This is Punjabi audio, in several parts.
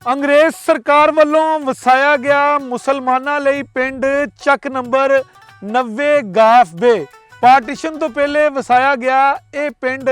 ਅੰਗਰੇਜ਼ ਸਰਕਾਰ ਵੱਲੋਂ ਵਸਾਇਆ ਗਿਆ ਮੁਸਲਮਾਨਾਂ ਲਈ ਪਿੰਡ ਚੱਕ ਨੰਬਰ 90 ਗਾਫ ਬੇ ਪਾਰਟੀਸ਼ਨ ਤੋਂ ਪਹਿਲੇ ਵਸਾਇਆ ਗਿਆ ਇਹ ਪਿੰਡ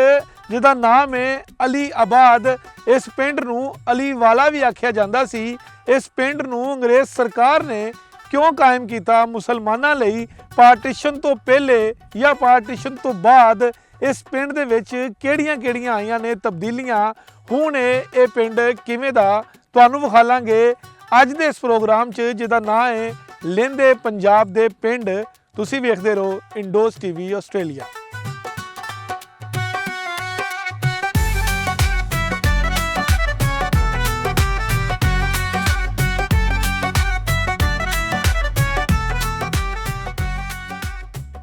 ਜਿਹਦਾ ਨਾਮ ਹੈ ਅਲੀ ਆਬਾਦ। ਇਸ ਪਿੰਡ ਨੂੰ ਅਲੀ ਵਾਲਾ ਵੀ ਆਖਿਆ ਜਾਂਦਾ ਸੀ। ਇਸ ਪਿੰਡ ਨੂੰ ਅੰਗਰੇਜ਼ ਸਰਕਾਰ ਨੇ ਕਿਉਂ ਕਾਇਮ ਕੀਤਾ? ਮੁਸਲਮਾਨਾਂ ਲਈ ਪਾਰਟੀਸ਼ਨ ਤੋਂ ਪਹਿਲੇ ਜਾਂ ਪਾਰਟੀਸ਼ਨ ਤੋਂ ਬਾਅਦ ਇਸ ਪਿੰਡ ਦੇ ਵਿੱਚ ਕਿਹੜੀਆਂ ਆਈਆਂ ਨੇ ਤਬਦੀਲੀਆਂ? ਹੁਣ ਇਹ ਪਿੰਡ ਕਿਵੇਂ ਦਾ ਤੁਹਾਨੂੰ ਵਿਖਾਲਾਂਗੇ ਅੱਜ ਦੇ ਇਸ ਪ੍ਰੋਗਰਾਮ 'ਚ, ਜਿਹਦਾ ਨਾਂ ਹੈ ਲਹਿੰਦੇ ਪੰਜਾਬ ਦੇ ਪਿੰਡ। ਤੁਸੀਂ ਵੇਖਦੇ ਰਹੋ ਇੰਡੋਜ਼ ਟੀਵੀ ਆਸਟ੍ਰੇਲੀਆ।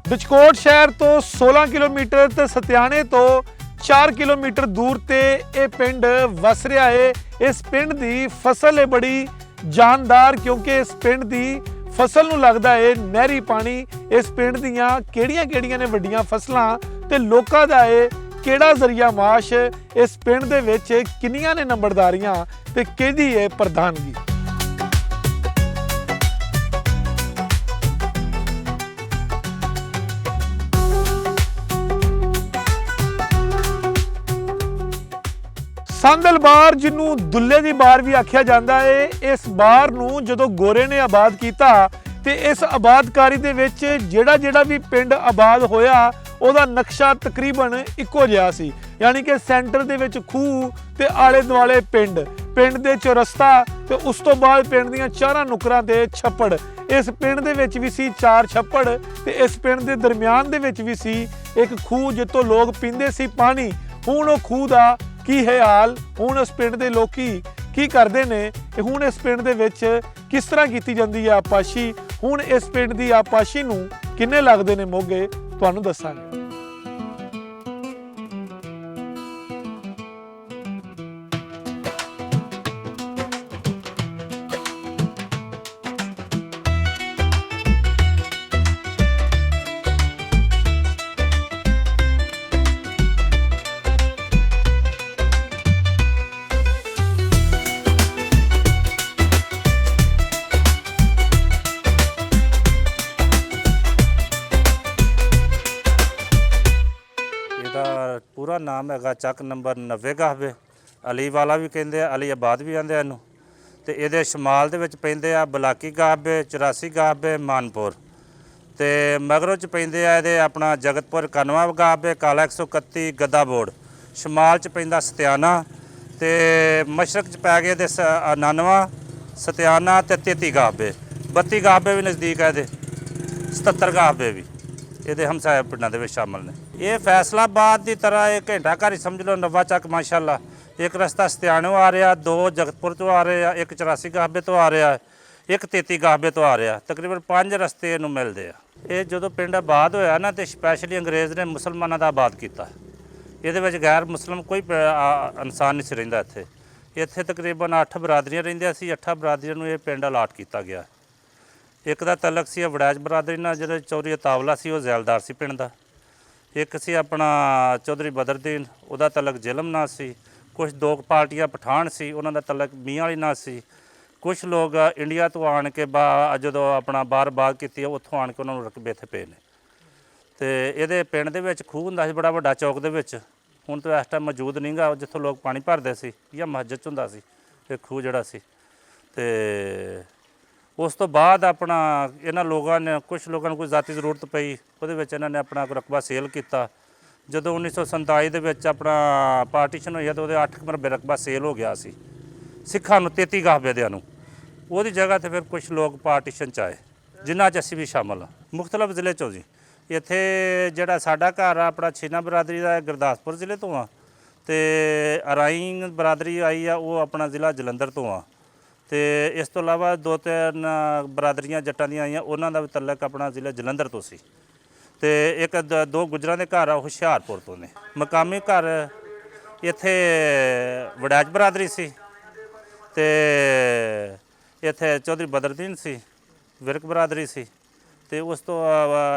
ਬਿਚਕੋਟ ਸ਼ਹਿਰ ਤੋਂ 16 ਕਿਲੋਮੀਟਰ ਤੇ ਸਤਿਆਣੇ ਤੋਂ 4 ਕਿਲੋਮੀਟਰ ਦੂਰ ਤੇ ਇਹ ਪਿੰਡ ਵਸ ਰਿਹਾ ਹੈ। ਇਸ ਪਿੰਡ ਦੀ ਫਸਲ ਹੈ ਬੜੀ ਜਾਨਦਾਰ, ਕਿਉਂਕਿ ਇਸ ਪਿੰਡ ਦੀ ਫਸਲ ਨੂੰ ਲੱਗਦਾ ਹੈ ਨਹਿਰੀ ਪਾਣੀ। ਇਸ ਪਿੰਡ ਦੀਆਂ ਕਿਹੜੀਆਂ ਨੇ ਵੱਡੀਆਂ ਫਸਲਾਂ ਤੇ ਲੋਕਾਂ ਦਾ ਹੈ ਕਿਹੜਾ ਜ਼ਰੀਆ ਮਾਸ਼? ਇਸ ਪਿੰਡ ਦੇ ਵਿੱਚ ਕਿੰਨੀਆਂ ਨੇ ਨੰਬਰਦਾਰੀਆਂ ਤੇ ਕਿਹਦੀ ਹੈ ਪ੍ਰਧਾਨਗੀ? ਸੰਦਲ ਬਾਰ, ਜਿਹਨੂੰ ਦੁੱਲੇ ਦੀ ਬਾਰ ਵੀ ਆਖਿਆ ਜਾਂਦਾ ਹੈ, ਇਸ ਬਾਰ ਨੂੰ ਜਦੋਂ ਗੋਰੇ ਨੇ ਆਬਾਦ ਕੀਤਾ ਤੇ ਇਸ ਆਬਾਦਕਾਰੀ ਦੇ ਵਿੱਚ ਜਿਹੜਾ ਵੀ ਪਿੰਡ ਆਬਾਦ ਹੋਇਆ ਉਹਦਾ ਨਕਸ਼ਾ ਤਕਰੀਬਨ ਇੱਕੋ ਜਿਹਾ ਸੀ। ਯਾਨੀ ਕਿ ਸੈਂਟਰ ਦੇ ਵਿੱਚ ਖੂਹ ਤੇ ਆਲੇ ਦੁਆਲੇ ਪਿੰਡ ਦੇ ਚੌਰਸਤਾ ਤੇ ਉਸ ਤੋਂ ਬਾਅਦ ਪਿੰਡ ਦੀਆਂ ਚਾਰਾਂ ਨੁਕਰਾਂ ਤੇ ਛੱਪੜ। ਇਸ ਪਿੰਡ ਦੇ ਵਿੱਚ ਵੀ ਸੀ 4 ਛੱਪੜ ਤੇ ਇਸ ਪਿੰਡ ਦੇ ਦਰਮਿਆਨ ਦੇ ਵਿੱਚ ਵੀ ਸੀ ਇੱਕ ਖੂਹ ਜਿੱਥੋਂ ਲੋਕ ਪੀਂਦੇ ਸੀ ਪਾਣੀ। ਹੁਣ ਉਹ ਖੂਹ ਦਾ ਕੀ ਹੈ ਹਾਲ? ਹੁਣ ਇਸ ਪਿੰਡ ਦੇ ਲੋਕੀ ਕੀ ਕਰਦੇ ਨੇ? ਹੁਣ ਇਸ ਪਿੰਡ ਦੇ ਵਿੱਚ ਕਿਸ ਤਰ੍ਹਾਂ ਕੀਤੀ ਜਾਂਦੀ ਹੈ ਆਪਾਸ਼ੀ? ਹੁਣ ਇਸ ਪਿੰਡ ਦੀ ਆਪਾਸ਼ੀ ਨੂੰ ਕਿੰਨੇ ਲੱਗਦੇ ਨੇ ਮੋਗੇ, ਤੁਹਾਨੂੰ ਦੱਸਾਂਗੇ। पूरा नाम है ਚੱਕ ਨੰਬਰ 90 ਗਾਹਬੇ। ਅਲੀ ਵਾਲਾ ਵੀ ਕਹਿੰਦੇ ਆ, ਅਲੀ ਆਬਾਦ ਵੀ ਆਂਦੇ ਇਹਨੂੰ। ਤੇ ਇਹਦੇ ਸ਼ਮਾਲ ਦੇ ਵਿੱਚ ਪੈਂਦੇ ਆ ਬਲਾਕੀ ਗਾਹਬੇ, 84 ਗਾਹਬੇ, ਮਾਨਪੁਰ। ਤੇ ਮਗਰੋਂ ਚ ਪੈਂਦੇ ਆ ਇਹਦੇ ਆਪਣਾ ਜਗਤਪੁਰ 91 ਗਾਹਬੇ, ਕਾਲਾ 131 ਗੱਦਾ ਬੋਰਡ। ਸ਼ਮਾਲ ਚ ਪੈਂਦਾ ਸਤਿਆਣਾ ਤੇ ਮਸ਼ਰਕ ਚ ਪੈ ਗਏ ਇਹਦੇ 99 ਸਤਿਆਣਾ ਤੇ 33 ਗਾਹਬੇ। 32 ਗਾਹਬੇ ਵੀ ਨਜ਼ਦੀਕ ਹੈ ਇਹਦੇ, 77 ਗਾਹਬੇ ਵੀ ਇਹਦੇ ਹਮਸਾਇਆ ਪਿੰਡਾਂ ਦੇ ਵਿੱਚ ਸ਼ਾਮਲ ਨੇ। ਇਹ ਫੈਸਲਾਬਾਦ ਦੀ ਤਰ੍ਹਾਂ ਇਹ ਘੰਟਾ ਘਰ ਹੀ ਸਮਝ ਲਓ। ਨਵਾਂ ਚੱਕ ਮਾਸ਼ਾਅੱਲਾ ਇੱਕ ਰਸਤਾ ਸਤਿਆਣੋਂ ਆ ਰਿਹਾ, 2 ਜਗਤਪੁਰ ਤੋਂ ਆ ਰਹੇ ਆ, ਇੱਕ 84 ਗਾਹਬੇ ਤੋਂ ਆ ਰਿਹਾ, ਇੱਕ 33 ਗਾਹਬੇ ਤੋਂ ਆ ਰਿਹਾ। ਤਕਰੀਬਨ 5 ਰਸਤੇ ਇਹਨੂੰ ਮਿਲਦੇ ਆ। ਇਹ ਜਦੋਂ ਪਿੰਡ ਆਬਾਦ ਹੋਇਆ ਨਾ ਤੇ ਸਪੈਸ਼ਲੀ ਅੰਗਰੇਜ਼ ਨੇ ਮੁਸਲਮਾਨਾਂ ਦਾ ਆਬਾਦ ਕੀਤਾ। ਇਹਦੇ ਵਿੱਚ ਗੈਰ ਮੁਸਲਮ ਕੋਈ ਇਨਸਾਨ ਨਹੀਂ ਸੀ ਰਹਿੰਦਾ। ਇੱਥੇ ਤਕਰੀਬਨ 8 ਬਰਾਦਰੀਆਂ ਰਹਿੰਦੀਆਂ ਸੀ। 8 ਬਰਾਦਰੀਆਂ ਨੂੰ ਇਹ ਪਿੰਡ ਅਲਾਟ ਕੀਤਾ ਗਿਆ। ਇੱਕ ਦਾ ਤਲਕ ਸੀ ਵੜੈਚ ਬਰਾਦਰੀ ਨਾਲ, ਜਿਹੜੇ ਚੌਧਰੀ ਅਤਾਵਲਾ ਸੀ ਉਹ ਜ਼ੈਲਦਾਰ ਸੀ ਪਿੰਡ ਦਾ। ਇੱਕ ਸੀ ਆਪਣਾ ਚੌਧਰੀ ਬਦਰਦੀਨ, ਉਹਦਾ ਤਲਕ ਜ਼ਿਲਮ ਨਾਲ ਸੀ। ਕੁਛ 2 ਪਾਰਟੀਆਂ ਪਠਾਨ ਸੀ, ਉਹਨਾਂ ਦਾ ਤਲਕ ਮੀਆਂ ਵਾਲੀ ਨਾਲ ਸੀ। ਕੁਛ ਲੋਕ ਇੰਡੀਆ ਤੋਂ ਆਣ ਕੇ ਜਦੋਂ ਆਪਣਾ ਬਾਹਰ ਬਾਗ ਕੀਤੀ ਉੱਥੋਂ ਆਣ ਕੇ ਉਹਨਾਂ ਨੂੰ ਰਕਬੇ ਇੱਥੇ ਪਏ ਨੇ। ਤੇ ਇਹਦੇ ਪਿੰਡ ਦੇ ਵਿੱਚ ਖੂਹ ਹੁੰਦਾ ਸੀ ਬੜਾ ਵੱਡਾ ਚੌਕ ਦੇ ਵਿੱਚ। ਹੁਣ ਤਾਂ ਇਸ ਟਾਈਮ ਮੌਜੂਦ ਨਹੀਂ ਗਾ, ਜਿੱਥੋਂ ਲੋਕ ਪਾਣੀ ਭਰਦੇ ਸੀ ਜਾਂ ਮਸਜਿਦ 'ਚ ਹੁੰਦਾ ਸੀ ਇਹ ਖੂਹ ਜਿਹੜਾ ਸੀ। ਤੇ ਉਸ ਤੋਂ ਬਾਅਦ ਆਪਣਾ ਇਹਨਾਂ ਲੋਕਾਂ ਨੇ ਕੁਛ ਲੋਕਾਂ ਨੂੰ ਕੋਈ ਜ਼ਾਤੀ ਜ਼ਰੂਰਤ ਪਈ, ਉਹਦੇ ਵਿੱਚ ਇਹਨਾਂ ਨੇ ਆਪਣਾ ਰਕਬਾ ਸੇਲ ਕੀਤਾ। ਜਦੋਂ 1947 ਦੇ ਵਿੱਚ ਆਪਣਾ ਪਾਰਟੀਸ਼ਨ ਹੋਇਆ ਤਾਂ ਉਹਦੇ 8 ਮਰਬੇ ਰਕਬਾ ਸੇਲ ਹੋ ਗਿਆ ਸੀ ਸਿੱਖਾਂ ਨੂੰ, 33 ਗਾਹਬੇ ਦਿਆਂ ਨੂੰ। ਉਹਦੀ ਜਗ੍ਹਾ 'ਤੇ ਫਿਰ ਕੁਛ ਲੋਕ ਪਾਰਟੀਸ਼ਨ 'ਚ ਆਏ, ਜਿਨ੍ਹਾਂ 'ਚ ਅਸੀਂ ਵੀ ਸ਼ਾਮਲ ਹਾਂ ਮੁਖਤਲਿਫ ਜ਼ਿਲ੍ਹੇ 'ਚੋਂ ਜੀ। ਇੱਥੇ ਜਿਹੜਾ ਸਾਡਾ ਘਰ ਆ ਆਪਣਾ ਛੀਨਾ ਬਰਾਦਰੀ ਦਾ ਗੁਰਦਾਸਪੁਰ ਜ਼ਿਲ੍ਹੇ ਤੋਂ ਆ, ਤੇ ਅਰਾਈਨ ਬਰਾਦਰੀ ਆਈ ਆ ਉਹ ਆਪਣਾ ਜ਼ਿਲ੍ਹਾ ਜਲੰਧਰ ਤੋਂ ਆ। ਤੇ ਇਸ ਤੋਂ ਇਲਾਵਾ 2-3 ਬਰਾਦਰੀਆਂ ਜੱਟਾਂ ਦੀਆਂ ਆਈਆਂ, ਉਹਨਾਂ ਦਾ ਵੀ ਤਲਕ ਆਪਣਾ ਜ਼ਿਲ੍ਹਾ ਜਲੰਧਰ ਤੋਂ ਸੀ। ਤੇ ਇੱਕ 2 ਗੁੱਜਰਾਂ ਦੇ ਘਰ ਆ ਹੁਸ਼ਿਆਰਪੁਰ ਤੋਂ ਨੇ। ਮਕਾਮੀ ਘਰ ਇੱਥੇ ਵੜੈਚ ਬਰਾਦਰੀ ਸੀ ਤੇ ਇੱਥੇ ਚੌਧਰੀ ਬਦਰਦੀਨ ਸੀ, ਵਿਰਕ ਬਰਾਦਰੀ ਸੀ। ਤੇ ਉਸ ਤੋਂ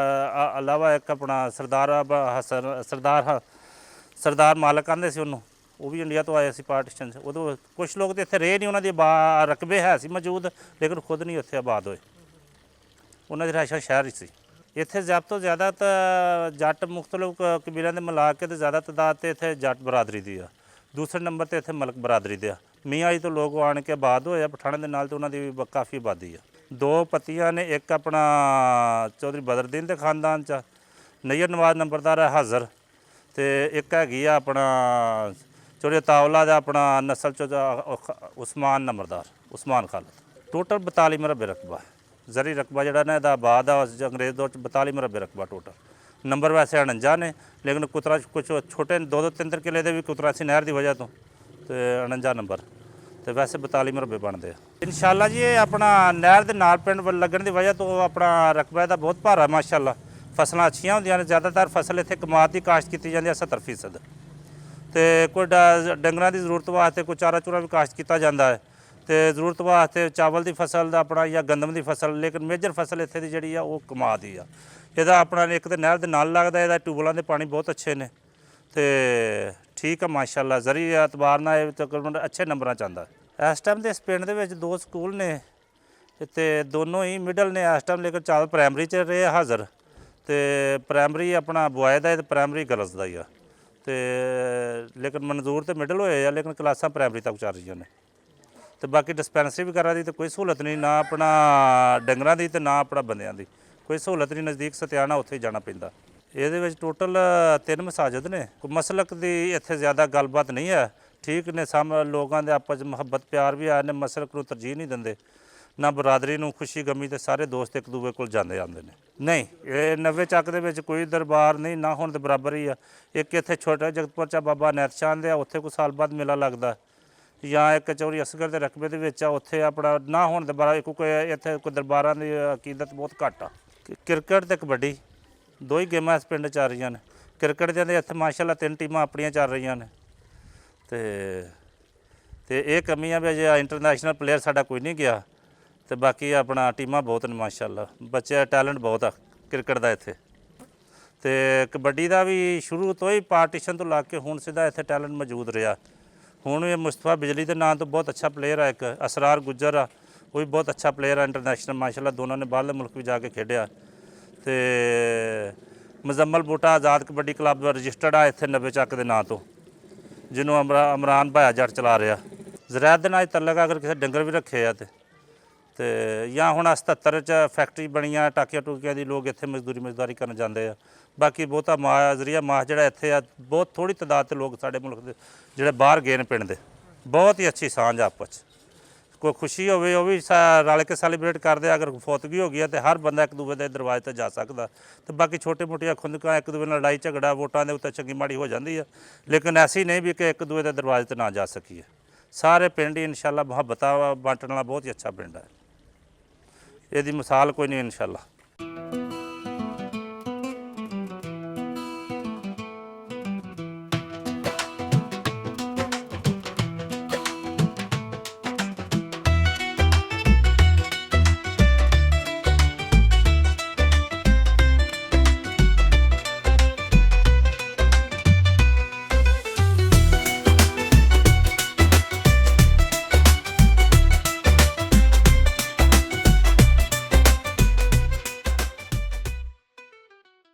ਇਲਾਵਾ ਇੱਕ ਆਪਣਾ ਸਰਦਾਰ ਮਾਲਕ ਆਂਦੇ ਸੀ ਉਹਨੂੰ, ਉਹ ਵੀ ਇੰਡੀਆ ਤੋਂ ਆਏ ਸੀ ਪਾਰਟੀਸ਼ਨ 'ਚ। ਉਦੋਂ ਕੁਝ ਲੋਕ ਤਾਂ ਇੱਥੇ ਰਹੇ ਨਹੀਂ, ਉਹਨਾਂ ਦੇ ਰਕਬੇ ਹੈ ਸੀ ਮੌਜੂਦ, ਲੇਕਿਨ ਖੁਦ ਨਹੀਂ ਉੱਥੇ ਆਬਾਦ ਹੋਏ। ਉਹਨਾਂ ਦੀ ਰਿਹਾਇਸ਼ਾ ਸ਼ਹਿਰ ਹੀ ਸੀ। ਇੱਥੇ ਜ਼ਿਆਦਾ ਤੋਂ ਜ਼ਿਆਦਾ ਤਾਂ ਜੱਟ ਮੁਖਤਲਿਫ ਕਬੀਲਿਆਂ ਦੇ ਮਿਲਾ ਕੇ ਤੇ ਜ਼ਿਆਦਾ ਤਾਦਾਦ ਤੇ ਇੱਥੇ ਜੱਟ ਬਰਾਦਰੀ ਦੀ ਆ। ਦੂਸਰੇ ਨੰਬਰ ਤੇ ਇੱਥੇ ਮਲਕ ਬਰਾਦਰੀ ਦੇ ਆ। ਮੀਆਂ ਵਾਲੀ ਤੋਂ ਲੋਕ ਆਣ ਕੇ ਆਬਾਦ ਹੋਏ ਆ ਪਠਾਣੇ ਦੇ ਨਾਲ, ਤੇ ਉਹਨਾਂ ਦੀ ਵੀ ਕਾਫੀ ਆਬਾਦੀ ਆ। 2 ਪਤੀਆਂ ਨੇ, ਇੱਕ ਆਪਣਾ ਚੌਧਰੀ ਬਦਰਦੀਨ ਦੇ ਖਾਨਦਾਨ 'ਚ ਨਈਅਰ ਨਵਾਜ਼ ਨੰਬਰਦਾਰ ਹੈ ਹਾਜ਼ਰ, ਤੇ ਇੱਕ ਹੈਗੀ ਆ ਆਪਣਾ ਚੌਧਰੀ ਤਾਵਲਾ ਦਾ ਆਪਣਾ ਨਸਲ 'ਚ ਉਸਮਾਨ ਨੰਬਰਦਾਰ, ਉਸਮਾਨ ਖਾਲਦ। ਟੋਟਲ 42 ਮਰਬੇ ਰਕਬਾ, ਜ਼ਰੀ ਰਕਬਾ ਜਿਹੜਾ ਨਾ ਇਹਦਾ ਆਬਾਦ ਆ ਅੰਗਰੇਜ਼ ਦੌਰ 'ਚ 42 ਮਰਬੇ ਰਕਬਾ ਟੋਟਲ। ਨੰਬਰ ਵੈਸੇ 49 ਨੇ, ਲੇਕਿਨ ਕੁਤਰਾ ਕੁਛ ਛੋਟੇ 2-3 ਕਿੱਲੇ ਦੇ ਵੀ ਕੁਤਰਾ ਸੀ ਨਹਿਰ ਦੀ ਵਜ੍ਹਾ ਤੋਂ, ਤੇ 49 ਨੰਬਰ, ਤੇ ਵੈਸੇ 42 ਮਰਬੇ ਬਣਦੇ ਆ। ਇਨਸ਼ਾਅੱਲਾ ਜੀ ਇਹ ਆਪਣਾ ਨਹਿਰ ਦੇ ਨਾਲ ਪਿੰਡ ਲੱਗਣ ਦੀ ਵਜ੍ਹਾ ਤੋਂ ਆਪਣਾ ਰਕਬਾ ਇਹਦਾ ਬਹੁਤ ਭਾਰਾ ਮਾਸ਼ਾਅੱਲਾ। ਫਸਲਾਂ ਅੱਛੀਆਂ ਹੁੰਦੀਆਂ ਨੇ, ਜ਼ਿਆਦਾਤਰ ਫਸਲ ਇੱਥੇ ਕਮਾਦ ਦੀ ਕਾਸ਼ਤ ਕੀਤੀ ਜਾਂਦੀ ਹੈ 70%, ਤੇ ਕੋਈ ਡੰਗਰਾਂ ਦੀ ਜ਼ਰੂਰਤ ਵਾਸਤੇ ਕੋਈ ਚਾਰਾ ਚੂਰਾ ਵੀ ਕਾਸ਼ਤ ਕੀਤਾ ਜਾਂਦਾ ਹੈ, ਤੇ ਜ਼ਰੂਰਤ ਵਾਸਤੇ ਚਾਵਲ ਦੀ ਫਸਲ ਦਾ ਆਪਣਾ ਜਾਂ ਗੰਦਮ ਦੀ ਫਸਲ, ਲੇਕਿਨ ਮੇਜਰ ਫਸਲ ਇੱਥੇ ਦੀ ਜਿਹੜੀ ਆ ਉਹ ਕਮਾਦ ਦੀ ਆ। ਇਹਦਾ ਆਪਣਾ ਇੱਕ ਤਾਂ ਨਹਿਰ ਦੇ ਨਾਲ ਲੱਗਦਾ, ਇਹਦਾ ਟਿਊਬਵੈਲਾਂ ਦੇ ਪਾਣੀ ਬਹੁਤ ਅੱਛੇ ਨੇ, ਤੇ ਠੀਕ ਆ ਮਾਸ਼ਾਅੱਲਾ। ਜ਼ਰੀ ਐਤਬਾਰ ਨਾਲ ਇਹ ਤਕਰੀਬਨ ਅੱਛੇ ਨੰਬਰਾਂ 'ਚ ਆਉਂਦਾ। ਇਸ ਟਾਈਮ ਦੇ ਇਸ ਪਿੰਡ ਦੇ ਵਿੱਚ 2 ਸਕੂਲ ਨੇ, ਤੇ ਦੋਨੋਂ ਹੀ ਮਿਡਲ ਨੇ ਇਸ ਟਾਈਮ, ਲੇਕਿਨ ਚਾਲ ਪ੍ਰਾਇਮਰੀ 'ਚ ਰਹੇ ਹਾਜ਼ਰ, ਤੇ ਪ੍ਰਾਇਮਰੀ ਆਪਣਾ ਬੁਆਏ ਦਾ ਤੇ ਪ੍ਰਾਇਮਰੀ ਗਰਲਸ ਦਾ ਹੀ ਆ, ਤੇ ਲੇਕਿਨ ਮਨਜ਼ੂਰ ਤੇ ਮਿਡਲ ਹੋਏ ਆ, ਲੇਕਿਨ ਕਲਾਸਾਂ ਪ੍ਰਾਇਮਰੀ ਤੱਕ ਚੱਲ ਰਹੀਆਂ ਨੇ। ਤੇ ਬਾਕੀ ਡਿਸਪੈਂਸਰੀ ਵਗੈਰਾ ਦੀ ਤਾਂ ਕੋਈ ਸਹੂਲਤ ਨਹੀਂ, ਨਾ ਆਪਣਾ ਡੰਗਰਾਂ ਦੀ ਤੇ ਨਾ ਆਪਣਾ ਬੰਦਿਆਂ ਦੀ ਕੋਈ ਸਹੂਲਤ ਨਹੀਂ। ਨਜ਼ਦੀਕ ਸਤਿਆਣਾ ਉੱਥੇ ਹੀ ਜਾਣਾ ਪੈਂਦਾ। ਇਹਦੇ ਵਿੱਚ ਟੋਟਲ 3 ਮਸਾਜਿਦ ਨੇ। ਕੋਈ ਮਸਲਕ ਦੀ ਇੱਥੇ ਜ਼ਿਆਦਾ ਗੱਲਬਾਤ ਨਹੀਂ ਹੈ, ਠੀਕ ਨੇ, ਸਭ ਲੋਕਾਂ ਦੇ ਆਪਸ 'ਚ ਮੁਹੱਬਤ ਪਿਆਰ ਵੀ ਆ ਨੇ, ਮਸਲਕ ਨੂੰ ਤਰਜੀਹ ਨਹੀਂ ਦਿੰਦੇ, ਨਾ ਬਰਾਦਰੀ ਨੂੰ ਖੁਸ਼ੀ ਗਮੀ, ਤੇ ਸਾਰੇ ਦੋਸਤ ਇੱਕ ਦੂਜੇ ਕੋਲ ਜਾਂਦੇ ਆਉਂਦੇ ਨੇ। ਨਹੀਂ, ਇਹ 90 ਚੱਕ ਦੇ ਵਿੱਚ ਕੋਈ ਦਰਬਾਰ ਨਹੀਂ, ਨਾ ਹੁਣ ਦੇ ਬਰਾਬਰ ਹੀ ਆ। ਇੱਕ ਇੱਥੇ ਛੋਟਾ ਜਗਤਪੁਰ 'ਚ ਬਾਬਾ ਨੈਤ ਚੰਦ ਆ, ਉੱਥੇ ਕੋਈ ਸਾਲ ਬਾਅਦ ਮੇਲਾ ਲੱਗਦਾ, ਜਾਂ ਇੱਕ ਚੌਧਰੀ ਅਸਗਰ ਦੇ ਰਕਬੇ ਦੇ ਵਿੱਚ ਆ, ਉੱਥੇ ਆਪਣਾ ਨਾ ਹੋਣ ਦੇ ਬਾਰੇ ਕੋਈ ਇੱਥੇ ਕੋਈ ਦਰਬਾਰਾਂ ਦੀ ਅਕੀਦਤ ਬਹੁਤ ਘੱਟ ਆ। ਕ੍ਰਿਕਟ ਤੇ ਕਬੱਡੀ 2 ਹੀ ਗੇਮਾਂ ਇਸ ਪਿੰਡ 'ਚ ਆ ਰਹੀਆਂ ਨੇ। ਕ੍ਰਿਕਟ ਦੀਆਂ ਇੱਥੇ ਮਾਸ਼ਾਅੱਲਾ 3 ਟੀਮਾਂ ਆਪਣੀਆਂ ਚੱਲ ਰਹੀਆਂ ਨੇ, ਤੇ ਇਹ ਕਮੀ ਆ ਵੀ ਅਜੇ ਇੰਟਰਨੈਸ਼ਨਲ ਪਲੇਅਰ ਸਾਡਾ ਕੋਈ ਨਹੀਂ ਗਿਆ, ਤੇ ਬਾਕੀ ਆਪਣਾ ਟੀਮਾਂ ਬਹੁਤ ਨੇ ਮਾਸ਼ਾਅੱਲਾ। ਬੱਚੇ ਦਾ ਟੈਲੈਂਟ ਬਹੁਤ ਆ ਕ੍ਰਿਕਟ ਦਾ ਇੱਥੇ, ਤੇ ਕਬੱਡੀ ਦਾ ਵੀ ਸ਼ੁਰੂ ਤੋਂ ਹੀ ਪਾਰਟੀਸ਼ਨ ਤੋਂ ਲਾ ਕੇ ਹੁਣ ਸਿੱਧਾ ਇੱਥੇ ਟੈਲੈਂਟ ਮੌਜੂਦ ਰਿਹਾ। ਹੁਣ ਇਹ ਮੁਸਤਫਾ ਬਿਜਲੀ ਦੇ ਨਾਂ ਤੋਂ ਬਹੁਤ ਅੱਛਾ ਪਲੇਅਰ ਆ, ਇੱਕ ਅਸਰਾਰ ਗੁੱਜਰ ਆ, ਉਹ ਵੀ ਬਹੁਤ ਅੱਛਾ ਪਲੇਅਰ ਆ ਇੰਟਰਨੈਸ਼ਨਲ ਮਾਸ਼ਾਅੱਲਾ। ਦੋਨਾਂ ਨੇ ਬਾਹਰਲੇ ਮੁਲਕ ਵੀ ਜਾ ਕੇ ਖੇਡਿਆ। ਤੇ ਮੁਜ਼ੰਮਲ ਬੂਟਾ ਆਜ਼ਾਦ ਕਬੱਡੀ ਕਲੱਬ ਰਜਿਸਟਰਡ ਆ ਇੱਥੇ 90 ਚੱਕ ਦੇ ਨਾਂ ਤੋਂ, ਜਿਹਨੂੰ ਇਮਰਾਨ ਭਾਇਆ ਜੱਟ ਚਲਾ ਰਿਹਾ। ਜ਼ਰਾਇਤ ਦੇ ਨਾਲ ਤਲਕ ਅਗਰ ਕਿਸੇ ਡੰਗਰ ਵੀ ਰੱਖੇ ਆ, ਤੇ ਜਾਂ ਹੁਣ 77 'ਚ ਫੈਕਟਰੀ ਬਣੀਆਂ ਟਾਕੀਆਂ ਟੂਕੀਆਂ ਦੀ, ਲੋਕ ਇੱਥੇ ਮਜ਼ਦੂਰੀ ਕਰਨ ਜਾਂਦੇ ਆ। ਬਾਕੀ ਬਹੁਤਾ ਜ਼ਰੀਆ ਮਾਸ ਜਿਹੜਾ ਇੱਥੇ ਆ, ਬਹੁਤ ਥੋੜ੍ਹੀ ਤਾਦਾਦ 'ਤੇ ਲੋਕ ਸਾਡੇ ਮੁਲਕ ਦੇ ਜਿਹੜੇ ਬਾਹਰ ਗਏ ਨੇ ਪਿੰਡ ਦੇ। ਬਹੁਤ ਹੀ ਅੱਛੀ ਸਾਂਝ ਆਪਸ 'ਚ, ਕੋਈ ਖੁਸ਼ੀ ਹੋਵੇ ਉਹ ਵੀ ਰਲ ਕੇ ਸੈਲੀਬ੍ਰੇਟ ਕਰਦੇ। ਅਗਰ ਫੌਤਗੀ ਹੋ ਗਈ ਹੈ ਤਾਂ ਹਰ ਬੰਦਾ ਇੱਕ ਦੂਜੇ ਦੇ ਦਰਵਾਜ਼ੇ 'ਤੇ ਜਾ ਸਕਦਾ, ਤੇ ਬਾਕੀ ਛੋਟੇ ਮੋਟੀਆਂ ਖੁੰਦਕਾਂ ਇੱਕ ਦੂਜੇ ਨਾਲ ਲੜਾਈ ਝਗੜਾ ਵੋਟਾਂ ਦੇ ਉੱਤੇ ਚੰਗੀ ਮਾੜੀ ਹੋ ਜਾਂਦੀ ਹੈ, ਲੇਕਿਨ ਐਸੀ ਨਹੀਂ ਵੀ ਕਿ ਇੱਕ ਦੂਜੇ ਦੇ ਦਰਵਾਜ਼ੇ 'ਤੇ ਨਾ ਜਾ ਸਕੀਏ। ਸਾਰੇ ਪਿੰਡ ਹੀ ਇਨਸ਼ਾਅੱਲਾ ਮੁਹੱਬਤਾਂ ਬਾਂਟਣ ਵਾਲਾ ਬਹੁਤ ਹੀ ਅੱਛਾ ਪਿੰਡ ਹੈ, ਇਹਦੀ ਮਿਸਾਲ ਕੋਈ ਨਹੀਂ ਇਨਸ਼ਾਅੱਲਾ।